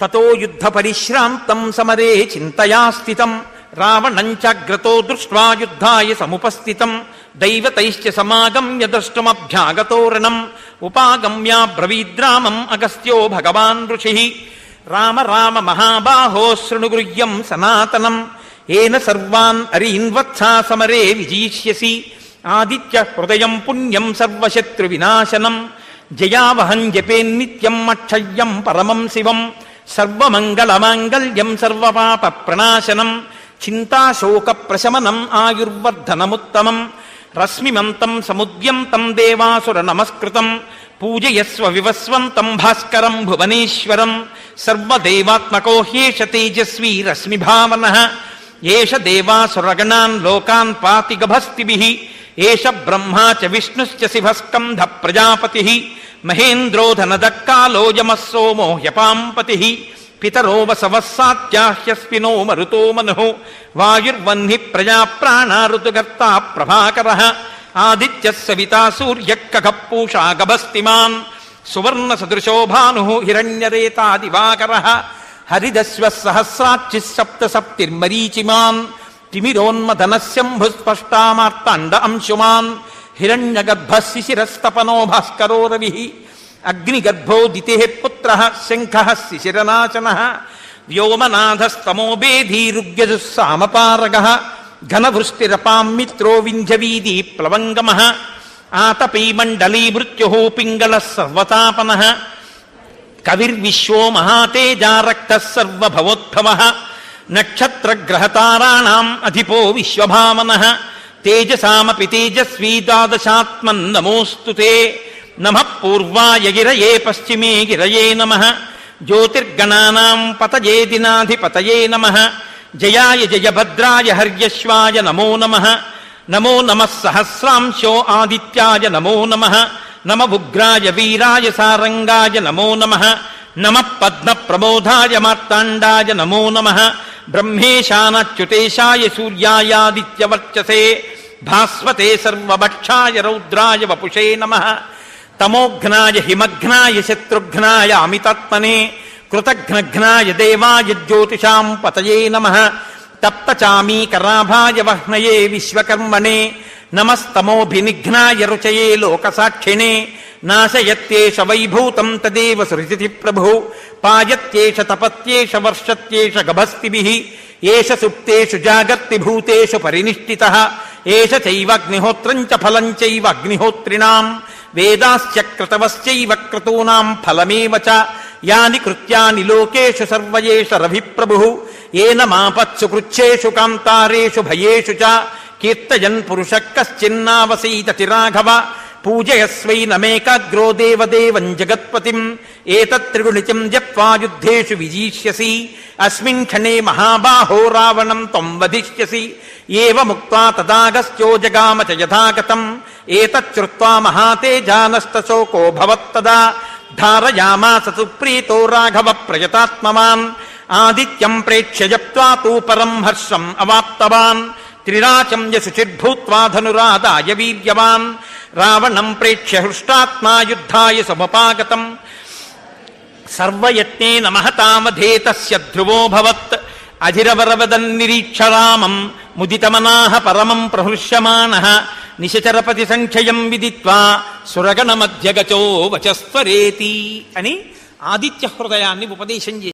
తతో యుద్ధ పరిశ్రాంతం సమరే చింతయా స్థితం రావణం చాగ్రతో దృష్ట్వా యుద్ధాయ సముపస్థితం దైవతైశ్చ సమాగమ్య ద్రష్టుమభ్యాగతోరణం ఉపాగమ్య బ్రవీద్రామం అగస్త్యో భగవాన్ ఋషి రామ రామ మహాబాహో శృణుగృహ్యం సనాతనం ఏన సర్వాన్ అరీన్వత్సా సమరే విజయిష్యసి ఆదిత్య హృదయం పుణ్యం సర్వశత్రు వినాశనం జయావహం జపేన్నిత్యం అక్షయ్యం పరమం శివం సర్వమంగళమాంగళ్యం సర్వపాప ప్రణాశనం చింతాశోక ప్రశమనం ఆయుర్వర్ధనముత్తమం రశ్మిమంతం సముద్యంతం దేవాసుర నమస్కృతం పూజయస్వ వివస్వంతం భాస్కరం భువనేశ్వరం సర్వదేవాత్మకో హ్యేష తేజస్వీ రశ్మిభావనః ఏష దేవాసురగణాన్ లోకాన్ పాతి గభస్తిభిః ఏష బ్రహ్మా చ విష్ణుశ్చ శివస్కంధ ప్రజాపతిః మహేంద్రో ధనదక్కాలో యమః సోమో హ్యపాంపతిః పితరో వసవః సాత్యాహ్యస్మినో మరుతో మనుః వాయుర్వహ్ని ప్రజా ప్రాణా ఋతుగర్తా ప్రభాకరః ఆదిత్యః సవితా సూర్యః ఖగః పూషా గభస్తిమాన్ సువర్ణ సదృశో భానుః హిరణ్యరేతా దివాకరః హరిదశ్వః సహస్రాచ్చిః సప్త సప్తిర్మరీచిమాన్ తిమిరోన్మదనశంభుస్పష్టామార్తాండ అంశుమాన్ హిరణ్యగర్భः శిశిరస్తపనో భాస్కరో రవిః అగ్నిగర్భో దితిః పుత్రః శంఖः శిశిరనాశనः వ్యోమనాథస్తమోబేధీరుగ్యజుస్సామపారగः ఘనవృష్టిరపాం మిత్రో వింధ్యవీది ప్లవంగమః ఆతపీ మండలీ మృత్యుః పింగళः సర్వతాపనः కవిర్విశ్వో మహాతేజా రక్తः సర్వభవోద్భవः నక్షత్రగ్రహతారాణాం అధిపో విశ్వభావనః తేజసామపి తేజస్వీ ద్వాదశాత్మన్నమోऽస్తు తే నమః పూర్వాయ గిరయే పశ్చిమే గిరయే నమః జ్యోతిర్గణానాం పతయే దినాధిపతయే నమః జయాయ జయభద్రాయ హర్యశ్వాయ నమో నమః నమో నమః సహస్రాంశో ఆదిత్యాయ నమో నమః నమ ఉగ్రాయ వీరాయ సారంగాయ నమో నమః నమః పద్మప్రమోదాయ మార్తాండాయ నమో నమః బ్రహ్మేశానచ్యుతేశాయ సూర్యాయాదిత్యవర్చసే భాస్వతే సర్వభక్షాయ రౌద్రాయ వపుషే నమః తమోఘ్నాయ హిమఘ్నాయ శత్రుఘ్నాయ అమితాత్మనే కృతఘ్నఘ్నాయ దేవాయ జ్యోతిషాం పతయే నమః తప్తచామీకరాభాయ వహ్నయే విశ్వకర్మణే నమస్తమోభినిఘ్నాయ రుచయే లోకసాక్షిణే నాశయత్యేష వైభూతం తదేవ సృజతి ప్రభు పాయత్యేష తపత్యేష వర్షత్యేష గభస్తిభిః ఏష సుప్తేషు జాగర్తి భూతేషు పరినిష్ఠితః ఏష చైవాగ్నిహోత్రం చ ఫలం చైవ అగ్నిహోత్రిణాం వేదాశ్చ క్రతవశ్చైవ క్రతూనాం ఫలమేవ చ యాని కృత్యాని లోకేషు సర్వయేష రవిప్రభుః ఏన మాపత్సు కృచ్ఛేషు కాంతారేషు భయేషు చ కీర్తయన్ పురుషః కశ్చిన్నావసీతతి రాఘవ పూజయస్వైనమేకాగ్రో దేవదేవం జగత్పతిం ఏతత్త్రిగుణితం జప్వా యుద్ధేషు విజీష్యసి అస్మిన్ క్షణే మహాబాహో రావణం త్వం వధిష్యసి ఏవముక్త్వా తదాగస్త్యో జగామ చ యథాగతం ఏతచ్చుత్వా మహాతేజానష్టశోకో భవత్తదా ధారయామాస సుప్రీతో రాఘవ ప్రయతాత్మవాన్ ఆదిత్యం ప్రేక్ష్య జప్త్వా తూ పరం హర్షం అవాప్తవాన్ త్రిరాచం యశుచిర్భూత్వా ధనురాదాయ వీర్యవాన్ రావణం ప్రేక్ష్య హృష్టాత్మా యుద్ధాయ సముపాగతం సర్వయత్నేన మహతామధే తస్య ధ్రువోభవత్ అధిరవరవదన్నిరీక్ష రామం ముదితమనాః పరమం ప్రహృష్యమాణః నిశచరపతి సంఖ్యయం విదిత్వా సురగణ మధ్యగచో వచస్వరేతి అని ఆదిత్య హృదయాన్ని ఉపదేశం చేశారు.